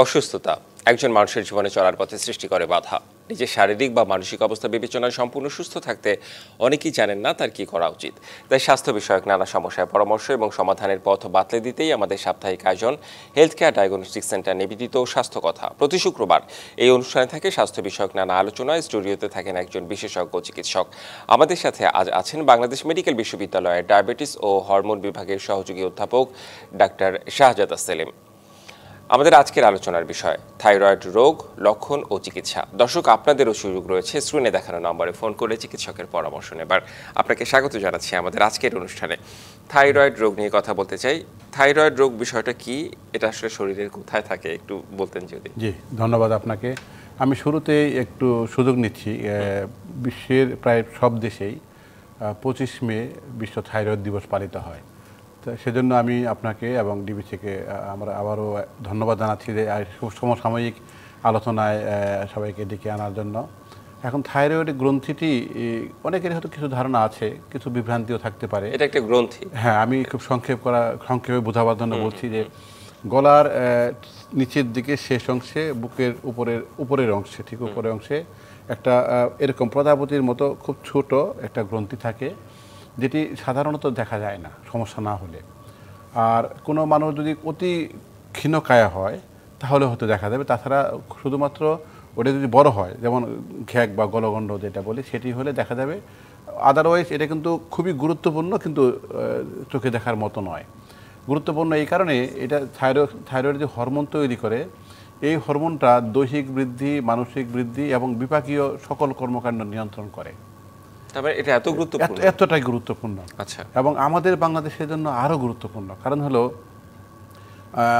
অসুস্থতা একজন মানুষের জীবনে চলার পথে সৃষ্টি করে বাধা। নিজের শারীরিক বা মানসিক অবস্থা বিবেচনায় সম্পূর্ণ সুস্থ থাকতে অনেকেই জানেন না তার কি করা উচিত। তাই স্বাস্থ্য বিষয়ক নানা সমস্যার পরামর্শ এবং সমাধানের পথ বাতলে দিতেই আমাদের সাপ্তাহিক আয়োজন হেলথ কেয়ার ডায়াগনস্টিক সেন্টার নিবেদিত স্বাস্থ্য কথা। প্রতি শুক্রবার এই অনুষ্ঠানে থাকে স্বাস্থ্য বিষয়ক নানা আলোচনায়। স্টুডিওতে থাকেন একজন বিশেষজ্ঞ চিকিৎসক। আমাদের সাথে আজ আছেন বাংলাদেশ মেডিকেল বিশ্ববিদ্যালয়ের ডায়াবেটিস ও হরমোন বিভাগের সহযোগী অধ্যাপক ডাক্তার শাহজাদা সেলিম। আমাদের আজকের আলোচনার বিষয় থাইরয়েড রোগ, লক্ষণ ও চিকিৎসা। দর্শক, আপনাদেরও সুযোগ রয়েছে স্ক্রিনে দেখানো নম্বরে ফোন করে চিকিৎসকের পরামর্শ নেবার। আপনাকে স্বাগত জানাচ্ছি আমাদের আজকের অনুষ্ঠানে। থাইরয়েড রোগ নিয়ে কথা বলতে চাই। থাইরয়েড রোগ বিষয়টা কি, এটা আসলে শরীরের কোথায় থাকে একটু বলতেন যদি। জি, ধন্যবাদ আপনাকে। আমি শুরুতেই একটু সুযোগ নিচ্ছি। বিশ্বের প্রায় সব দেশেই 25 মে বিশ্ব থাইরয়েড দিবস পালিত হয়। তো সেজন্য আমি আপনাকে এবং ডিবিসিকে আমরা আবারও ধন্যবাদ জানাচ্ছি যে সমসাময়িক আলোচনায় সবাইকে ডেকে আনার জন্য। এখন থাইরয়েড গ্রন্থিটি অনেকের হয়তো কিছু ধারণা আছে, কিছু বিভ্রান্তিও থাকতে পারে। এটা একটা গ্রন্থি। হ্যাঁ, আমি খুব সংক্ষেপে বোঝাবার জন্য বলছি যে গলার নিচের দিকে শেষ অংশে, বুকের উপরের অংশে, ঠিক উপরের অংশে একটা এরকম প্রজাপতির মতো খুব ছোট একটা গ্রন্থি থাকে, যেটি সাধারণত দেখা যায় না সমস্যা না হলে। আর কোনো মানুষ যদি অতি ক্ষীণকায়া হয় তাহলে হয়তো দেখা যাবে। তাছাড়া শুধুমাত্র ওটা যদি বড় হয়, যেমন ঘ্যাক বা গলগণ্ড যেটা বলি, সেটি হলে দেখা যাবে। আদারওয়াইজ এটা কিন্তু খুবই গুরুত্বপূর্ণ, কিন্তু চোখে দেখার মতো নয়। গুরুত্বপূর্ণ এই কারণে, এটা থাইরয়েড যে হরমোন তৈরি করে, এই হরমোনটা দৈহিক বৃদ্ধি, মানসিক বৃদ্ধি এবং বিপাকীয় সকল কর্মকাণ্ড নিয়ন্ত্রণ করে। তারপরে এটা এত গুরুত্বপূর্ণ, এতটাই গুরুত্বপূর্ণ। আচ্ছা। এবং আমাদের বাংলাদেশের জন্য আরও গুরুত্বপূর্ণ। কারণ হলো,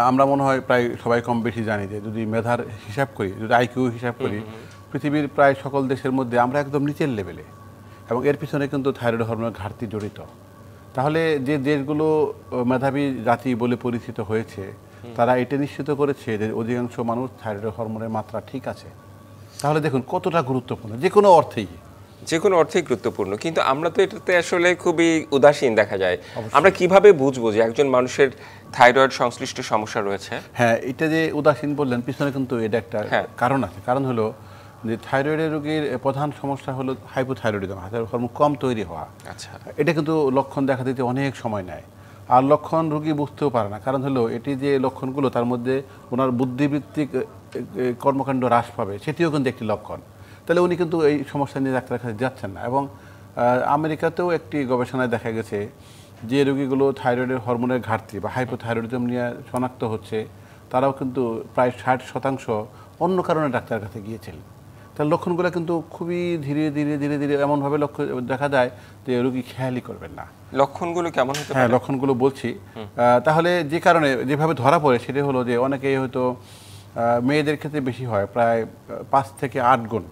আমরা মনে হয় প্রায় সবাই কম বেশি জানি যে যদি মেধার হিসাব করি, যদি আইকিউ হিসাব করি, পৃথিবীর প্রায় সকল দেশের মধ্যে আমরা একদম নিচের লেভেলে। এবং এর পিছনে কিন্তু থাইরয়েড হরমোনের ঘাটতি জড়িত। তাহলে যে দেশগুলো মেধাবী জাতি বলে পরিচিত হয়েছে, তারা এটা নিশ্চিত করেছে যে অধিকাংশ মানুষ থাইরয়েড হরমোনের মাত্রা ঠিক আছে। তাহলে দেখুন কতটা গুরুত্বপূর্ণ, যে কোনো অর্থেই গুরুত্বপূর্ণ। কিন্তু আমরা তো এটাতে আসলে খুবই উদাসীন দেখা যায়। আমরা কিভাবে বুঝবো যে একজন মানুষের থাইরয়েড সংশ্লিষ্ট সমস্যা রয়েছে? হ্যাঁ, এটা যে উদাসীন বললেন, পিছনে কিন্তু এটা একটা কারণ আছে। কারণ হলো যে থাইরয়েডের রোগীর প্রধান সমস্যা হলো হাইপোথাইরয়েডিজম, থাইরয়েড হরমোন কম তৈরি হওয়া। আচ্ছা। এটা কিন্তু লক্ষণ দেখা দিতে অনেক সময় নেয়। আর লক্ষণ রোগী বুঝতেও পারে না। কারণ হলো এটি যে লক্ষণগুলো, তার মধ্যে ওনার বুদ্ধিবৃত্তিক কর্মকাণ্ড হ্রাস পাবে, সেটিও কিন্তু একটি লক্ষণ। তাহলে উনি কিন্তু এই সমস্যা নিয়ে ডাক্তারের কাছে যাচ্ছেন না। এবং আমেরিকাতেও একটি গবেষণায় দেখা গেছে যে রোগীগুলো থাইরয়েডের হরমোনের ঘাটতি বা হাইপোথাইরয়েডিজম নিয়ে শনাক্ত হচ্ছে, তারাও কিন্তু প্রায় 60% অন্য কারণে ডাক্তারের কাছে গিয়েছিলেন। তার লক্ষণগুলো কিন্তু খুবই ধীরে ধীরে ধীরে ধীরে এমনভাবে লক্ষ্য দেখা যায় যে রোগী খেয়ালই করবেন না। লক্ষণগুলো কেমন হতে পারে? হ্যাঁ, লক্ষণগুলো বলছি। তাহলে যে কারণে যেভাবে ধরা পড়ে সেটা হলো যে অনেকেই হয়তো, মেয়েদের ক্ষেত্রে বেশি হয়, প্রায় 5 থেকে 8 গুণ।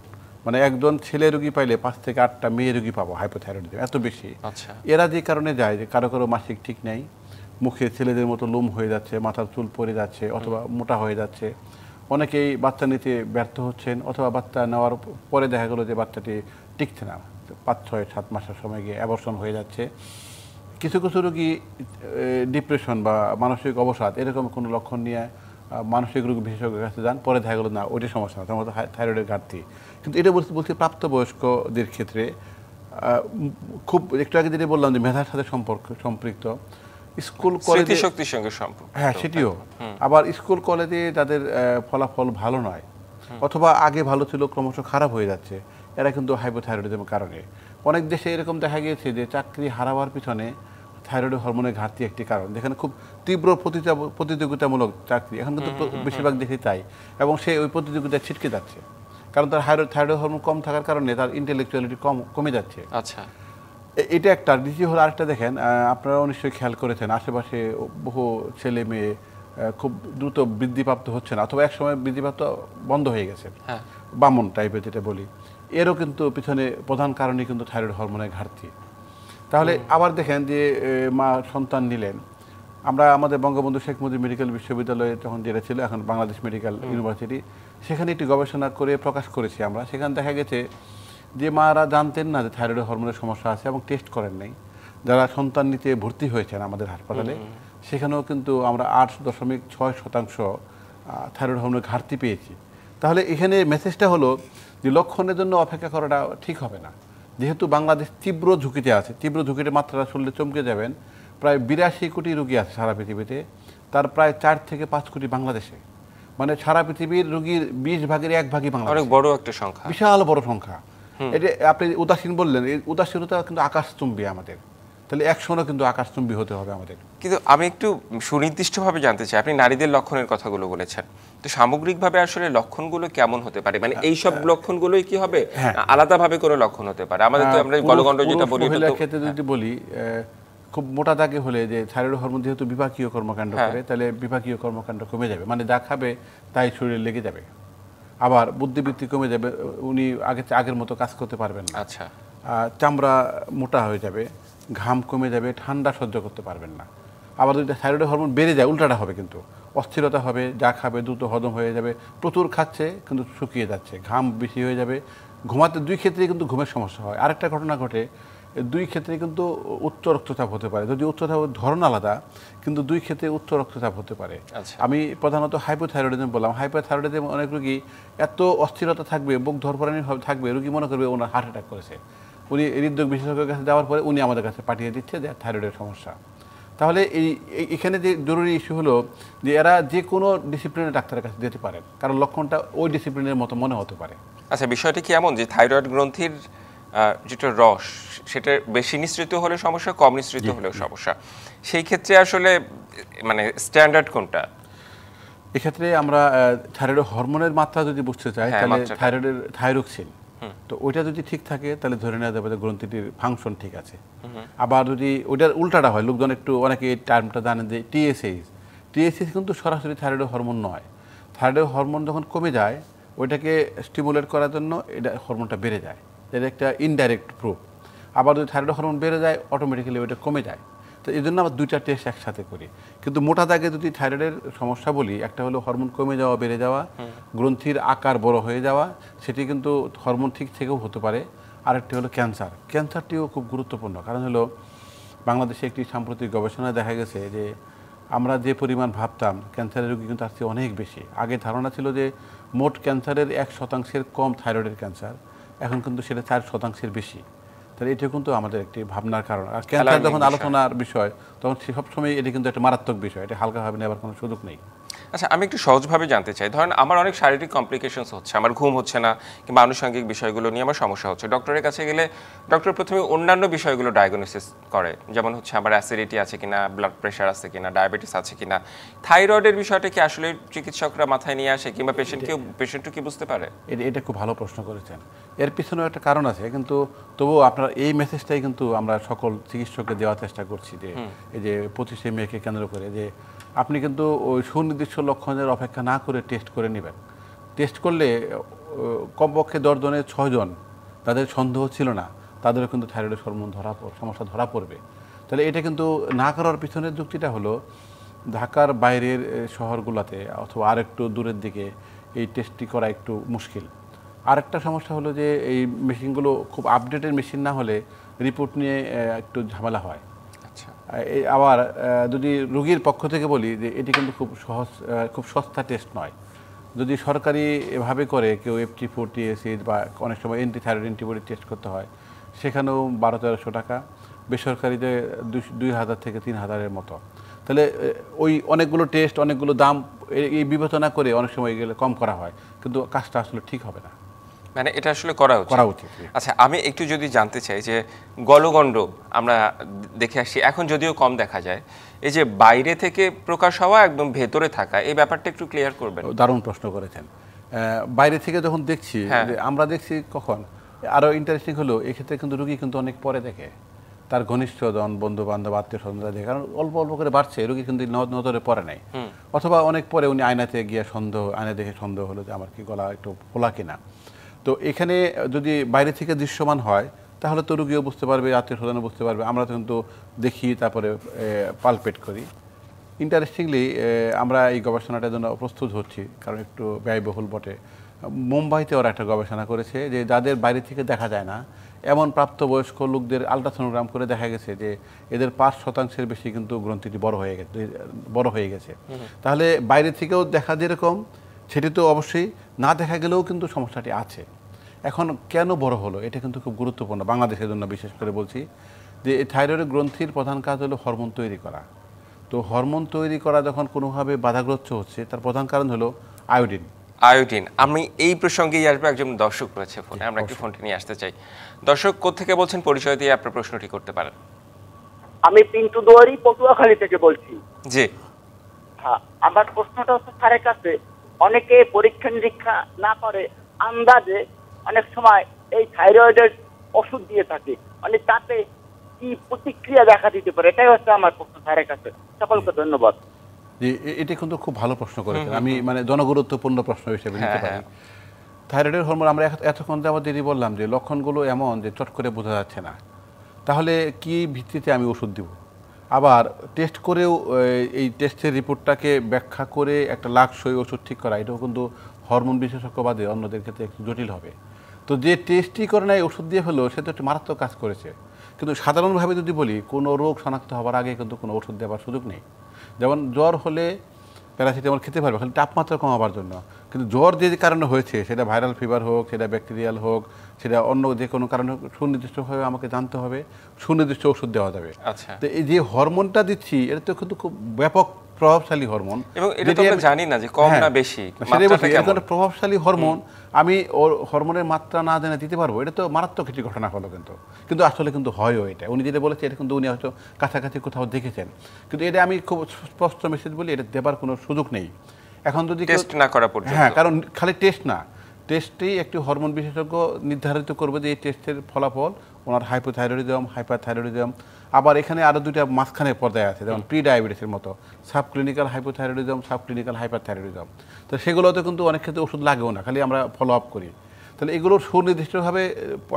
মানে একজন ছেলে রোগী পাইলে 5 থেকে 8টা মেয়ে রোগী পাবো হাইপোথাইরয়েডিজম, এত বেশি। আচ্ছা। এরা যে কারণে যায় যে কারো কারো মাসিক ঠিক নেই, মুখে ছেলেদের মতো লোম হয়ে যাচ্ছে, মাথার চুল পড়ে যাচ্ছে, অথবা মোটা হয়ে যাচ্ছে। অনেকেই বাচ্চা নিতে ব্যর্থ হচ্ছেন, অথবা বাচ্চা নেওয়ার পরে দেখা গেলো যে বাচ্চাটি টিকছে না, 5, 6, 7 মাসের সময় গিয়ে অ্যাবর্শন হয়ে যাচ্ছে। কিছু কিছু রোগী ডিপ্রেশন বা মানসিক অবসাদ এরকম কোনো লক্ষণ নিয়ে মানসিক রোগ বিশেষজ্ঞের কাছে যান, পরে দেখা গেলো না ওইটা সমস্যা না, তার মধ্যে থাইরয়েডের ঘাটতি। কিন্তু এটা বলছি প্রাপ্তবয়স্কদের ক্ষেত্রে। খুব একটু আগে যেটা বললাম যে মেধার সাথে সম্পৃক্ত, স্কুল কলেজে শক্তির সঙ্গে সম্পর্ক, হ্যাঁ সেটিও। আবার স্কুল কলেজে তাদের ফলাফল ভালো নয়, অথবা আগে ভালো ছিল ক্রমশ খারাপ হয়ে যাচ্ছে, এরা কিন্তু হাইপোথাইরয়েডিজমের কারণে। অনেক দেশে এরকম দেখা গিয়েছে যে চাকরি হারাবার পিছনে থাইরয়েড হরমোনের ঘাটতি একটি কারণ, যেখানে খুব তীব্র প্রতিযোগিতামূলক চাকরি, এখন কিন্তু বেশিরভাগ দেশে তাই। এবং সে ওই প্রতিযোগিতায় ছিটকে যাচ্ছে, কারণ তার থাইরয়েড হরমোন কম থাকার কারণে তার ইন্টেলেকচুয়ালিটি কমে যাচ্ছে। আচ্ছা। এটা একটা। দ্বিতীয় হলো আরেকটা, দেখেন আপনারাও নিশ্চয়ই খেয়াল করেছেন, আশেপাশে বহু ছেলে মেয়ে খুব দ্রুত বৃদ্ধিপ্রাপ্ত হচ্ছে না, অথবা একসময় বৃদ্ধিপ্রাপ্ত বন্ধ হয়ে গেছে, বামন টাইপের যেটা বলি। এরও কিন্তু পিছনে প্রধান কারণই কিন্তু থাইরয়েড হরমোনের ঘাটতি। তাহলে আবার দেখেন যে মা সন্তান নিলেন, আমরা আমাদের বঙ্গবন্ধু শেখ মুজিব মেডিকেল বিশ্ববিদ্যালয়ে যখন যেটা ছিল, এখন বাংলাদেশ মেডিকেল ইউনিভার্সিটি, সেখানে একটি গবেষণা করে প্রকাশ করেছি আমরা। সেখানে দেখা গেছে যে মারা জানতেন না যে থাইরয়েড হরমোনের সমস্যা আছে এবং টেস্ট করেন নাই, যারা সন্তান নিতে ভর্তি হয়েছেন আমাদের হাসপাতালে, সেখানেও কিন্তু আমরা 8.6% থাইরয়েড হরমোনের ঘাটতি পেয়েছি, তাহলে এখানে মেসেজটা হলো যে লক্ষণের জন্য অপেক্ষা করাটা ঠিক হবে না। যেহেতু বাংলাদেশ তীব্র ঝুঁকিতে আছে, তীব্র ঝুঁকিতে মাত্রা শুনলে চমকে যাবেন, প্রায় 82 কোটি রোগী আছে সারা পৃথিবীতে, তার প্রায় 4 থেকে 5 কোটি বাংলাদেশে, মানে সারা পৃথিবীর রোগীর 20 ভাগের 1 ভাগই বাংলাদেশ। অনেক বড় একটা সংখ্যা, বিশাল বড় সংখ্যা। এটা আপনি উদাসীন বললেন, এই উদাসীনতা কিন্তু আকাশচুম্বী আমাদের, তাহলে একশোও কিন্তু আকাশচুম্বী হতে হবে আমাদের। কিন্তু আমি একটু সুনির্দিষ্টভাবে জানতে চাই, আপনি নারীদের লক্ষণের কথাগুলো বলেছেন, তো সামগ্রিকভাবে আসলে লক্ষণগুলো কেমন হতে পারে? মানে এই সব লক্ষণগুলোই কি হবে, আলাদাভাবে কোনো লক্ষণ হতে পারে? আমাদের তো আমরা গলগণ্ড যেটা বলি, মহিলার ক্ষেত্রে যদি বলি, খুব মোটা দাগে হলে যে থাইরয়েড হরমোন যেহেতু বিপাকীয় কর্মকাণ্ড করে, তাহলে বিপাকীয় কর্মকাণ্ড কমে যাবে, মানে যা খাবে তাই শরীরে লেগে যাবে। আবার বুদ্ধিবৃত্তি কমে যাবে, উনি আগের মতো কাজ করতে পারবেন না। আচ্ছা, চামড়া মোটা হয়ে যাবে, ঘাম কমে যাবে, ঠান্ডা সহ্য করতে পারবেন না। আবার যদি থাইরয়েড হরমোন বেড়ে যায়, উল্টাটা হবে, কিন্তু অস্থিরতা হবে, যা খাবে দ্রুত হজম হয়ে যাবে, প্রচুর খাচ্ছে কিন্তু শুকিয়ে যাচ্ছে, ঘাম বেশি হয়ে যাবে, ঘুমাতে 2 ক্ষেত্রেই কিন্তু ঘুমের সমস্যা হয়। আরেকটা ঘটনা ঘটে, 2 ক্ষেত্রে কিন্তু উচ্চ রক্তচাপ হতে পারে, যদি উচ্চচাপের ধরন আলাদা, কিন্তু 2 ক্ষেত্রে উচ্চ রক্তচাপ হতে পারে। আমি প্রধানত হাইপোথাইরয়েডিজম বললাম। হাইপোথাইরয়েডিজম অনেক রোগী এত অস্থিরতা থাকবে, বুক ধরপড়ানি থাকবে, রোগী মনে করবে ওনার হার্ট অ্যাটাক করেছে। উনি হৃদরোগ বিশেষজ্ঞের কাছে যাওয়ার পরে উনি আমাদের কাছে পাঠিয়ে দিচ্ছে যে থাইরয়েডের সমস্যা। তাহলে এখানে যে জরুরি ইস্যু হলো যে এরা যে কোনো ডিসিপ্লিনের ডাক্তারের কাছে যেতে পারেন, কারণ লক্ষণটা ওই ডিসিপ্লিনের মতো মনে হতে পারে। আচ্ছা, বিষয়টা কি এমন যে থাইরয়েড গ্রন্থির যেটা রস, সেটা বেশি নিঃসৃত হলে সমস্যা, কম নিঃসৃত হলেও সমস্যা, সেই ক্ষেত্রে আসলে মানে স্ট্যান্ডার্ড কোনটা? এক্ষেত্রে আমরা থাইরয়েড হরমোনের মাত্রা যদি বুঝতে চাই, তাহলে থাইরয়েডের থাইরোক্সিন, তো ওইটা যদি ঠিক থাকে তাহলে ধরে নেওয়া যাবে যে গ্রন্থিটির ফাংশন ঠিক আছে। আবার যদি ওইটার উল্টাটা হয়, লোকজন একটু অনেকে এই টার্মটা জানেন যে টিএসএইচ কিন্তু সরাসরি থাইরয়েড হরমোন নয়। থাইরয়েড হরমোন যখন কমে যায়, ওইটাকে স্টিমুলেট করার জন্য এটা হরমোনটা বেড়ে যায়, এটা একটা ইনডাইরেক্ট প্রুফ। আবার যদি থাইরয়েড হরমোন বেড়ে যায়, অটোমেটিক্যালি ওইটা কমে যায়। তো এই জন্য আমরা 2টা টেস্ট একসাথে করি। কিন্তু মোটা দাগে যদি থাইরয়েডের সমস্যা বলি, একটা হলো হরমোন কমে যাওয়া, বেড়ে যাওয়া, গ্রন্থির আকার বড় হয়ে যাওয়া, সেটি কিন্তু হরমোন ঠিক থেকেও হতে পারে। আরেকটি হলো ক্যান্সার। ক্যান্সারটিও খুব গুরুত্বপূর্ণ, কারণ হলো বাংলাদেশে একটি সাম্প্রতিক গবেষণায় দেখা গেছে যে আমরা যে পরিমাণ ভাবতাম ক্যান্সারের রোগী কিন্তু তার চেয়ে অনেক বেশি। আগে ধারণা ছিল যে মোট ক্যান্সারের 1% কম থাইরয়েডের ক্যান্সার, এখন কিন্তু সেটা 4% বেশি। তাহলে এটা কিন্তু আমাদের একটি ভাবনার কারণ। আর ক্যান্সার যখন আলোচনার বিষয়, তখন সবসময় এটি কিন্তু একটা মারাত্মক বিষয়, এটা হালকাভাবে নেওয়ার কোনো সুযোগ নেই। আচ্ছা, আমি একটু সহজভাবে জানতে চাই, ধরেন আমার অনেক শারীরিক কমপ্লিকেশনস হচ্ছে, আমার ঘুম হচ্ছে না, কিংবা আনুষঙ্গিক বিষয়গুলো নিয়ে আমার সমস্যা হচ্ছে। ডক্টরের কাছে গেলে ডক্টর প্রথমে অন্যান্য বিষয়গুলো ডায়াগনোসিস করে, যেমন হচ্ছে আমার অ্যাসিডিটি আছে কিনা, ব্লাড প্রেশার আছে কিনা, ডায়াবেটিস আছে কিনা। থাইরয়েডের বিষয়টা কি আসলে চিকিৎসকরা মাথায় নিয়ে আসে, কিংবা পেশেন্টও কি বুঝতে পারে? এটা খুব ভালো প্রশ্ন করেছেন। এর পিছনেও একটা কারণ আছে, কিন্তু তবুও আপনার এই মেসেজটাই কিন্তু আমরা সকল চিকিৎসককে দেওয়ার চেষ্টা করছি, যে এই যে 25শে মেকে কেন্দ্র করে যে আপনি কিন্তু ওই সুনির্দিষ্ট লক্ষণের অপেক্ষা না করে টেস্ট করে নেবেন। টেস্ট করলে কমপক্ষে 10 জনের 6 জন তাদের সন্দেহ ছিল না, তাদেরও কিন্তু থাইরয়েডের সমস্যা ধরা পড়বে। তাহলে এটা কিন্তু না করার পিছনের যুক্তিটা হলো ঢাকার বাইরের শহরগুলোতে অথবা আরেকটু দূরের দিকে এই টেস্টটি করা একটু মুশকিল। আরেকটা সমস্যা হলো যে এই মেশিনগুলো খুব আপডেটেড মেশিন না হলে রিপোর্ট নিয়ে একটু ঝামেলা হয়। আবার যদি রোগীর পক্ষ থেকে বলি যে এটি কিন্তু খুব সস্তা টেস্ট নয়। যদি সরকারি এভাবে করে কেউ FT4 TSH বা অনেক সময় থাইরয়েড অ্যান্টিবডি টেস্ট করতে হয়, সেখানেও 1200-1300 টাকা, বেসরকারিতে 2000 থেকে 3000-এর মতো। তাহলে ওই অনেকগুলো টেস্ট, অনেকগুলো দাম, এই বিবেচনা করে অনেক সময় গেলে কম করা হয়, কিন্তু কাজটা আসলে ঠিক হবে না। মানে এটা আসলে করা উচিত। আচ্ছা, আমি একটু যদি জানতে চাই যে গলগণ্ড আমরা দেখে আসছি, এখন যদিও কম দেখা যায়, এই যে বাইরে থেকে প্রকাশ হওয়া একদম ভেতরে থাকা, এই ব্যাপারটা একটু ক্লিয়ার করবেন? দারুণ প্রশ্ন করেছেন। বাইরে থেকে যখন দেখছি, আমরা দেখছি কখন, আরও ইন্টারেস্টিং হলো এক্ষেত্রে কিন্তু রোগী কিন্তু অনেক পরে দেখে, তার ঘনিষ্ঠজন, বন্ধু বান্ধব, আত্মীয় স্বজনরা দেখে, কারণ অল্প অল্প করে বাড়ছে, রোগী কিন্তু নজরে পড়ে নাই। অথবা অনেক পরে উনি আয়নাতে গিয়ে আয়না দেখে সন্দেহ হলো যে আমার কি গলা একটু ফোলা কিনা। তো এখানে যদি বাইরে থেকে দৃশ্যমান হয়, তাহলে তো রোগীও বুঝতে পারবে, আত্মীয় স্বজনও বুঝতে পারবে। আমরা তো কিন্তু দেখি, তারপরে পালপেট করি, ইন্টারেস্টিংলি আমরা এই গবেষণাটার জন্য প্রস্তুত হচ্ছি, কারণ একটু ব্যয়বহুল বটে। মুম্বাইতে ওরা একটা গবেষণা করেছে যে যাদের বাইরে থেকে দেখা যায় না এমন প্রাপ্তবয়স্ক লোকদের আলট্রাসোনোগ্রাম করে দেখা গেছে যে এদের 5% বেশি কিন্তু গ্রন্থিটি বড় হয়ে গেছে। তাহলে বাইরে থেকেও দেখা যেরকম সেটি তো অবশ্যই, না দেখা গেলেও কিন্তু সমস্যাটি আছে। এখন কেন বড় হলো এটা কিন্তু খুব গুরুত্বপূর্ণ বাংলাদেশের জন্য, বিশেষ করে বলছি যে এই থাইরয়েড গ্রন্থির প্রধান কাজ হলো হরমোন তৈরি করা। তো হরমোন তৈরি করা যখন কোনোভাবে বাধাগ্রস্ত হচ্ছে তার প্রধান কারণ হলো আয়োডিন। আয়োডিন, আমি এই প্রসঙ্গেই আসবো। একজন দর্শক রয়েছে ফোনে, আমরা একটু ফোনটি নিয়ে আসতে চাই। দর্শক কোত্থেকে বলছেন, পরিচয় দিয়ে আপনার প্রশ্নটি করতে পারেন। আমি পিন্টু দুয়ারি পটুয়াখালী থেকে বলছি। জি, হ্যাঁ, আমার প্রশ্নটা হচ্ছে স্যারের কাছে, অনেকে পরীক্ষা নিরীক্ষা না করে আন্দাজে অনেক সময় এই থাইরয়েডের ওষুধ দিয়ে থাকে, মানে তাতে কি প্রতিক্রিয়া দেখা দিতে পারে, এটাই হচ্ছে আমার প্রশ্ন স্যারের কাছে। সকলকে ধন্যবাদ। যে এটি কিন্তু খুব ভালো প্রশ্ন করেছেন, আমি মানে জনগুরুত্বপূর্ণ প্রশ্ন হিসেবে নিতে পারি। থাইরয়েডের হরমোন আমরা এতক্ষণ যাবত যেটি বললাম যে লক্ষণগুলো এমন যে চট করে বোঝা যাচ্ছে না, তাহলে কি ভিত্তিতে আমি ওষুধ দিব? আবার টেস্ট করেও এই টেস্টের রিপোর্টটাকে ব্যাখ্যা করে একটা লাক্সই ওষুধ ঠিক করা, এটাও কিন্তু হরমোন বিশেষজ্ঞ বাদে অন্যদের ক্ষেত্রে একটু জটিল হবে। তো যে টেস্টই করে নাই ওষুধ দিয়ে ফেলো সে তো একটু মারাত্মক কাজ করেছে। কিন্তু সাধারণভাবে যদি বলি, কোনো রোগ শনাক্ত হওয়ার আগে কিন্তু কোনো ওষুধ দেওয়ার সুযোগ নেই। যেমন জ্বর হলে প্যারাসিটামল খেতে পারবে খালি তাপমাত্রা কমাবার জন্য, কিন্তু জ্বর যে কারণে হয়েছে সেটা ভাইরাল ফিভার হোক, সেটা ব্যাকটেরিয়াল হোক, সেটা অন্য যে কোনো কারণে হোক, সুনির্দিষ্টভাবে আমাকে জানতে হবে, সুনির্দিষ্ট ওষুধ দেওয়া যাবে। আচ্ছা, তো এই যে হরমোনটা দিচ্ছি এটা তো কিন্তু খুব ব্যাপক প্রভাবশালী হরমোন, এবং এটা তো আমরা জানি না যে কম না বেশি, মাত্রাটা কেমন। প্রভাবশালী হরমোন, আমি ওর হরমোনের মাত্রা না জেনে দিতে পারবো, এটা তো মারাত্মক একটি ঘটনা হলো। কিন্তু আসলে কিন্তু হয়ও এটা, উনি যেটা বলেছে এটা কিন্তু উনি হয়তো কাছাকাছি কোথাও দেখেছেন, কিন্তু এটা আমি খুব স্পষ্ট মেসেজ বলি, এটা দেবার কোনো সুযোগ নেই এখন যদি টেস্ট না করা পর্যন্ত। হ্যাঁ, কারণ খালি টেস্ট না, টেস্টেই একটি হরমোন বিশেষজ্ঞ নির্ধারিত করবে যে এই টেস্টের ফলাফল ওনার হাইপোথাইরয়েডিজম, হাইপারথাইরয়েডিজম, আবার এখানে আরও দুইটা মাঝখানে পর্যায়ে আছে, যেমন প্রি ডায়াবেটিসের মতো সাবক্লিনিক্যাল হাইপোথাইরয়েডিজম, সাবক্লিনিক্যাল হাইপারথাইরয়েডিজম। তো সেগুলোতে কিন্তু অনেক ক্ষেত্রে ওষুধ লাগেও না, খালি আমরা ফলো আপ করি। তাহলে এগুলোর সুনির্দিষ্টভাবে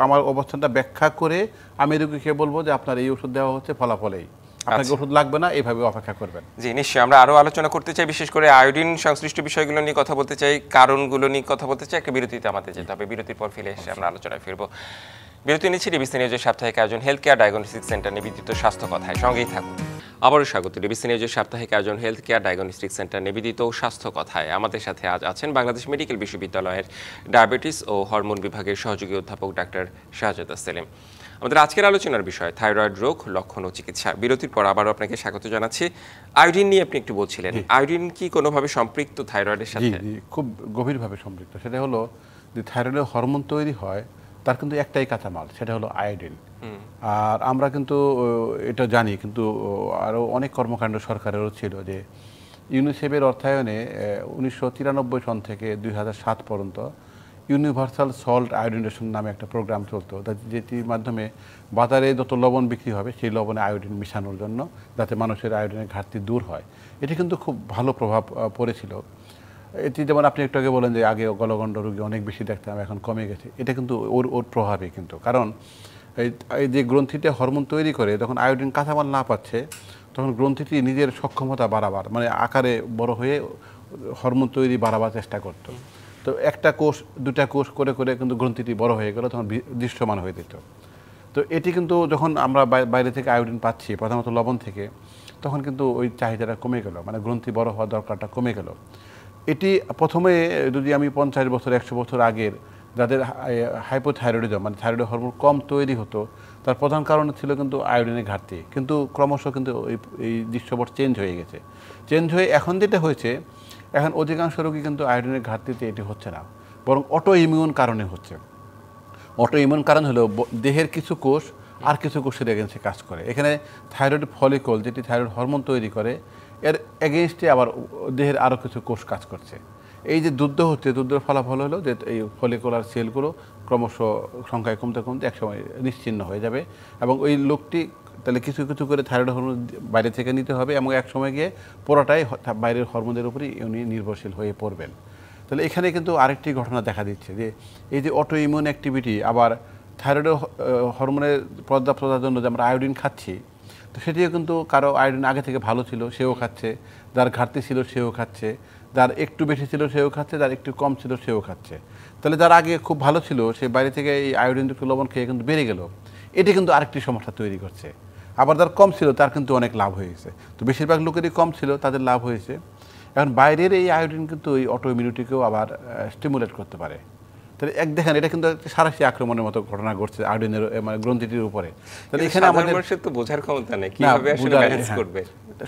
আমার অবস্থানটা ব্যাখ্যা করে আমি রোগীকে বলবো যে আপনার এই ওষুধ দেওয়া হচ্ছে, ফলাফলেই আপনাকে ওষুধ লাগবে না, এইভাবে অপেক্ষা করবেন। জি, নিশ্চয়ই আমরা আরো আলোচনা করতে চাই, বিশেষ করে আয়োডিন সংশ্লিষ্ট বিষয়গুলো নিয়ে কথা বলতে চাই, কারণগুলো নিয়ে কথা বলতে চাই। একটা বিরতিতে আমাদের যেতে হবে, বিরতির পর ফিরে এসে আমরা আলোচনায় ফিরবো। বিরতি নিচ্ছি ডিবিসি নিউজের সাপ্তাহিক আয়োজন হেলথ কেয়ার ডায়াগনস্টিক সেন্টার নিবেদিত স্বাস্থ্য কথায়, সঙ্গেই থাকুন। আবারও স্বাগত ডিবিসি নিউজের সাপ্তাহিক আয়োজন হেলথ কেয়ার ডায়াগনস্টিক সেন্টার নিবেদিত স্বাস্থ্য কথায়। আমাদের সাথে আজ আছেন বাংলাদেশ মেডিকেল বিশ্ববিদ্যালয়ের ডায়াবেটিস ও হরমোন বিভাগের সহযোগী অধ্যাপক ডাক্তার শাহজাদা সেলিম। আমাদের আজকের আলোচনার বিষয় থাইরয়েড রোগ, লক্ষণ ও চিকিৎসা। বিরতির পর আবারও আপনাকে স্বাগত জানাচ্ছি। আয়োডিন নিয়ে আপনি একটু বলছিলেন, আয়োডিন কি কোনোভাবে সম্পৃক্ত থাইরয়েডের সাথে? জি, খুব গভীরভাবে সম্পৃক্ত। সেটা হলো যে থাইরয়েডের হরমোন তৈরি হয় তার কিন্তু একটাই কাঁচামাল, সেটা হলো আয়োডিন। আর আমরা কিন্তু এটা জানি, কিন্তু আরও অনেক কর্মকাণ্ড সরকারেরও ছিল যে ইউনিসেফের অর্থায়নে 1993 সন থেকে 2007 পর্যন্ত ইউনিভার্সাল সল্ট আয়োডিনেশন নামে একটা প্রোগ্রাম চলতো, যেটির মাধ্যমে বাজারে যত লবণ বিক্রি হবে সেই লবণে আয়োডিন মিশানোর জন্য, যাতে মানুষের আয়োডিনের ঘাটতি দূর হয়। এটি কিন্তু খুব ভালো প্রভাব পড়েছিল। এটি যেমন আপনি একটু আগে বলেন যে আগে গলগণ্ড রোগী অনেক বেশি দেখতাম, এখন কমে গেছে, এটা কিন্তু ওর প্রভাবে কিন্তু। কারণ এই যে গ্রন্থিতে হরমোন তৈরি করে যখন আয়োডিন কাঁচামাল না পাচ্ছে, তখন গ্রন্থিটি নিজের সক্ষমতা বাড়াবার, মানে আকারে বড় হয়ে হরমোন তৈরি বাড়াবার চেষ্টা করতো। তো একটা কোষ দুটা কোষ করে করে কিন্তু গ্রন্থিটি বড় হয়ে গেল, তখন দৃশ্যমান হয়ে যেত। তো এটি কিন্তু যখন আমরা বাইরে থেকে আয়োডিন পাচ্ছি, প্রধানত লবণ থেকে, তখন কিন্তু ওই চাহিদাটা কমে গেল, মানে গ্রন্থি বড় হওয়ার দরকারটা কমে গেল। এটি প্রথমে যদি আমি 50 বছর 100 বছর আগের যাদের হাইপোথাইরয়েডিজম, মানে থাইরয়েড হরমোন কম তৈরি হতো, তার প্রধান কারণ ছিল কিন্তু আয়োডিনের ঘাটতি। কিন্তু ক্রমশ কিন্তু এই দৃশ্যপট চেঞ্জ হয়ে গেছে। চেঞ্জ হয়ে এখন যেটা হয়েছে, এখন অধিকাংশ রোগী কিন্তু আয়োডিনের ঘাটতিতে এটি হচ্ছে না, বরং অটো ইমিউন কারণে হচ্ছে। অটো ইমিউন কারণ হলো দেহের কিছু কোষ আর কিছু কোষের এগেনস্টে কাজ করে। এখানে থাইরয়েড ফলিকল, যেটি থাইরয়েড হরমোন তৈরি করে, এর এগেনস্টে আবার দেহের আরও কিছু কোষ কাজ করছে। এই যে যুদ্ধ হচ্ছে, যুদ্ধের ফলাফল হলো যে এই ফলিকুলার সেলগুলো ক্রমশ সংখ্যায় কমতে কমতে একসময় নিশ্চিহ্ন হয়ে যাবে, এবং ওই লোকটি তাহলে কিছু কিছু করে থাইরয়েড হরমোন বাইরে থেকে নিতে হবে, এবং এক সময় গিয়ে পুরোটাই বাইরের হরমোনের উপরই উনি নির্ভরশীল হয়ে পড়বেন। তাহলে এখানে কিন্তু আরেকটি ঘটনা দেখা দিচ্ছে যে এই যে অটো ইমিউন অ্যাক্টিভিটি, আবার থাইরয়েড হরমোনের পর্যাপ্ততার জন্য যে আমরা আয়োডিন খাচ্ছি, তো সেটিও কিন্তু কারো আয়োডিন আগে থেকে ভালো ছিল সেও খাচ্ছে, যার ঘাটতি ছিল সেও খাচ্ছে, যার একটু বেশি ছিল সেও খাচ্ছে, যার একটু কম ছিল সেও খাচ্ছে। তাহলে যার আগে খুব ভালো ছিল সে বাইরে থেকে এই আয়োডিনযুক্ত লবণ খেয়ে কিন্তু বেড়ে গেল, এটি কিন্তু আরেকটি সমস্যা তৈরি করছে। আবার যার কম ছিল তার কিন্তু অনেক লাভ হয়েছে। তো বেশিরভাগ লোকেরই কম ছিল, তাদের লাভ হয়েছে। এখন বাইরের এই আয়োডিন কিন্তু এই অটো ইমিউনিটিকেও আবার স্টিমুলেট করতে পারে। তাহলে দেখেন এটা কিন্তু একটা সাঁড়াশি আক্রমণের মতো ঘটনা ঘটছে আয়োডিনের মানে গ্রন্থিটির উপরে। তাহলে এখানে আমাদের মানুষের তো বোঝার ক্ষমতা নেই, কিভাবে আসলে ব্যালেন্স করবে।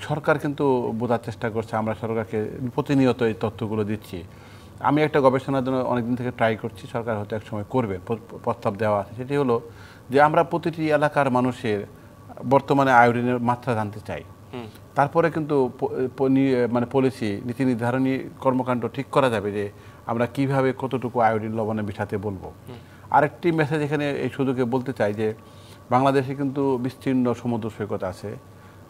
সরকার কিন্তু বোঝার চেষ্টা করছে, আমরা সরকারকে প্রতিনিয়ত এই তথ্যগুলো দিচ্ছি। আমি একটা গবেষণার জন্য অনেকদিন থেকে ট্রাই করছি, সরকার হয়তো এক সময় করবে, প্রস্তাব দেওয়া আছে। সেটি হলো যে আমরা প্রতিটি এলাকার মানুষের বর্তমানে আয়োডিনের মাত্রা জানতে চাই। তারপরে কিন্তু মানে পলিসি নীতি নির্ধারণী কর্মকাণ্ড ঠিক করা যাবে যে আমরা কিভাবে কতটুকু আয়োডিন লবণে মিশাতে বলবো। আরেকটি মেসেজ এখানে এই সুযোগে বলতে চাই যে বাংলাদেশে কিন্তু বিস্তীর্ণ সমুদ্র সৈকত আছে,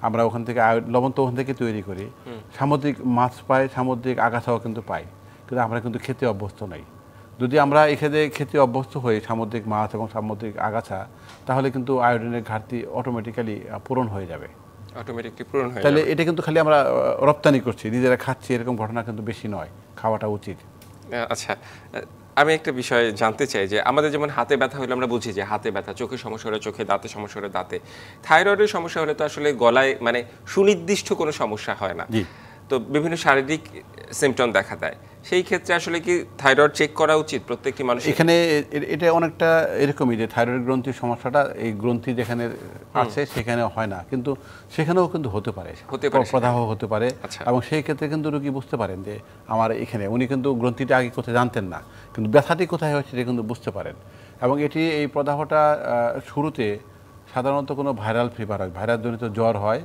আমরা ওখান থেকে লবণ তো ওখান থেকে তৈরি করি, সামুদ্রিক মাছ পাই, সামুদ্রিক আগাছাও কিন্তু পাই, কিন্তু আমরা কিন্তু খেতে অভ্যস্ত নাই। যদি আমরা এখানে খেতে অভ্যস্ত হই সামুদ্রিক মাছ এবং সামুদ্রিক আগাছা, তাহলে কিন্তু আয়োডিনের ঘাটতি অটোমেটিক্যালি পূরণ হয়ে যাবে। তাহলে এটা কিন্তু খালি আমরা রপ্তানি করছি, নিজেরা খাচ্ছি এরকম ঘটনা কিন্তু বেশি নয়, খাওয়াটা উচিত। আচ্ছা, আমি একটা বিষয় জানতে চাই যে আমাদের যেমন হাতে ব্যথা হলে আমরা বুঝি যে হাতে ব্যথা, চোখে সমস্যা হলে চোখে, দাঁতে সমস্যা হলে দাঁতে। থাইরয়েডের সমস্যা হলে তো আসলে গলায় মানে সুনির্দিষ্ট কোনো সমস্যা হয় না, তো বিভিন্ন শারীরিক সিমটম দেখা দেয়। সেই ক্ষেত্রে আসলে কি থাইরয়েড চেক করা উচিত প্রত্যেকটি মানুষের? এখানে এটা অনেকটা এরকমই যে থাইরয়েড গ্রন্থির সমস্যাটা এই গ্রন্থি যেখানে আছে সেখানে হয় না, কিন্তু সেখানেও কিন্তু হতে পারে, প্রদাহ হতে পারে। এবং সেই ক্ষেত্রে কিন্তু রোগী বুঝতে পারেন যে আমার এখানে, উনি কিন্তু গ্রন্থিটা আগে কোথায় জানতেন না, কিন্তু ব্যথাটি কোথায় হয় সেটা কিন্তু বুঝতে পারেন। এবং এটি এই প্রদাহটা শুরুতে সাধারণত কোনো ভাইরাল ফিভার হয়, ভাইরাস জনিত জ্বর হয়,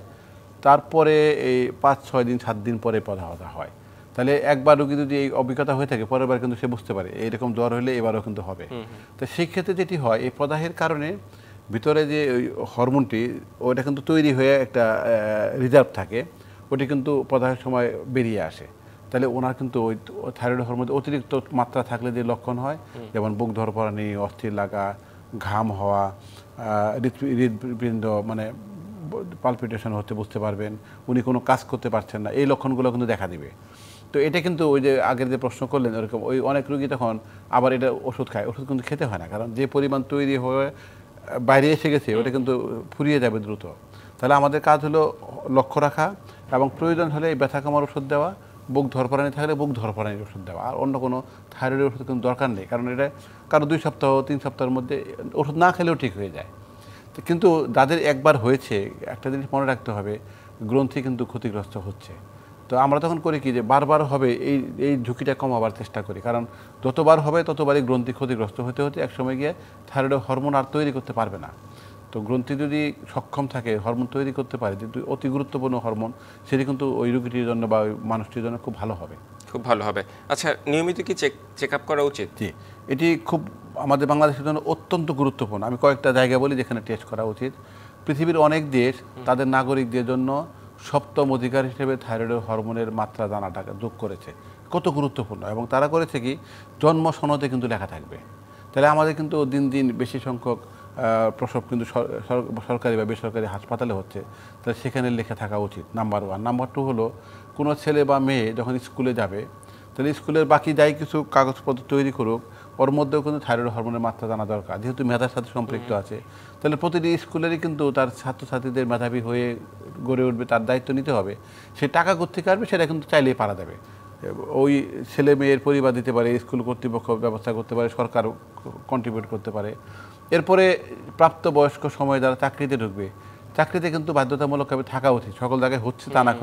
তারপরে এই 5-6 দিন 7 দিন পরে প্রদাহটা হয়। তাহলে একবার রোগী যদি এই অভিজ্ঞতা হয়ে থাকে, পরের বার কিন্তু সে বুঝতে পারে এইরকম জ্বর হলে এবারও কিন্তু হবে। তো সেই ক্ষেত্রে যেটি হয়, এই প্রদাহের কারণে ভিতরে যে ওই হরমোনটি ওইটা কিন্তু তৈরি হয়ে একটা রিজার্ভ থাকে, ওটি কিন্তু প্রদাহের সময় বেরিয়ে আসে। তাহলে ওনার কিন্তু ওই থাইরয়েড হরমোনের অতিরিক্ত মাত্রা থাকলে যে লক্ষণ হয়, যেমন বুক ধরপড়ানি, অস্থির লাগা, ঘাম হওয়া, হৃদপিণ্ড মানে পালপিটেশন হতে বুঝতে পারবেন, উনি কোনো কাজ করতে পারছেন না, এই লক্ষণগুলো কিন্তু দেখা দিবে। তো এটা কিন্তু ওই যে আগের যে প্রশ্ন করলেন ওরকম, ওই অনেক রোগী তখন আবার এটা ওষুধ খায়, ওষুধ কিন্তু খেতে হয় না, কারণ যে পরিমাণ তৈরি হয়ে বাইরে এসে গেছে ওটা কিন্তু ফুরিয়ে যাবে দ্রুত। তাহলে আমাদের কাজ হলো লক্ষ্য রাখা এবং প্রয়োজন হলে ব্যথা কমার ওষুধ দেওয়া, বুক ধরপড়ানি থাকলে বুক ধরপড়ানির ওষুধ দেওয়া, আর অন্য কোনো থাইরয়েডের ওষুধ কিন্তু দরকার নেই, কারণ এটা কারো 2 সপ্তাহ 3 সপ্তাহের মধ্যে ওষুধ না খেলেও ঠিক হয়ে যায়। কিন্তু যাদের একবার হয়েছে, একটা জিনিস মনে রাখতে হবে, গ্রন্থি কিন্তু ক্ষতিগ্রস্ত হচ্ছে। তো আমরা তখন করি কি যে বারবার হবে এই ঝুঁকিটা কমাবার চেষ্টা করি, কারণ যতবার হবে ততবারই গ্রন্থি ক্ষতিগ্রস্ত হতে হতে একসময় গিয়ে থাইরয়েড হরমোন আর তৈরি করতে পারবে না। তো গ্রন্থি যদি সক্ষম থাকে হরমোন তৈরি করতে পারে, যেহেতু অতি গুরুত্বপূর্ণ হরমোন, সেটি কিন্তু ওই রোগীটির জন্য বা ওই মানুষটির জন্য খুব ভালো হবে। খুব ভালো হবে। আচ্ছা, নিয়মিত কি চেক আপ করা উচিত? জি, এটি খুব আমাদের বাংলাদেশের জন্য অত্যন্ত গুরুত্বপূর্ণ। আমি কয়েকটা জায়গা বলি যেখানে টেস্ট করা উচিত। পৃথিবীর অনেক দেশ তাদের নাগরিকদের জন্য 7ম অধিকার হিসেবে থাইরয়েড হরমোনের মাত্রা জানাটা যোগ করেছে। কত গুরুত্বপূর্ণ! এবং তারা করেছে কি, জন্ম সনদে কিন্তু লেখা থাকবে। তাহলে আমাদের কিন্তু দিন দিন বেশি সংখ্যক প্রসব কিন্তু সরকারি বা বেসরকারি হাসপাতালে হচ্ছে, তাহলে সেখানে লেখা থাকা উচিত, নাম্বার 1। নাম্বার 2 হলো কোনো ছেলে বা মেয়ে যখন স্কুলে যাবে, তাহলে স্কুলের বাকি যাই কিছু কাগজপত্র তৈরি করুক, ওর মধ্যেও কিন্তু থাইরয়েড হরমোনের মাত্রা জানা দরকার, যেহেতু মেধার সাথে সম্পৃক্ত আছে। তাহলে প্রতিটি স্কুলেরই কিন্তু তার ছাত্রছাত্রীদের মেধাবী হয়ে গড়ে উঠবে, তার দায়িত্ব নিতে হবে। সে টাকা কোত্থেকে আসবে সেটা কিন্তু চাইলেই পারা যাবে। ওই ছেলে মেয়ের পরিবার দিতে পারে, স্কুল কর্তৃপক্ষ ব্যবস্থা করতে পারে, সরকার কন্ট্রিবিউট করতে পারে। এরপরে প্রাপ্তবয়স্ক সময়ে যারা চাকরিতে ঢুকবে, চাকরিতে কিন্তু বাধ্যতামূলকভাবে থাকা উচিত। সকল জায়গায় হচ্ছে তা না,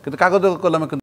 কিন্তু কাগজ কলমে কিন্তু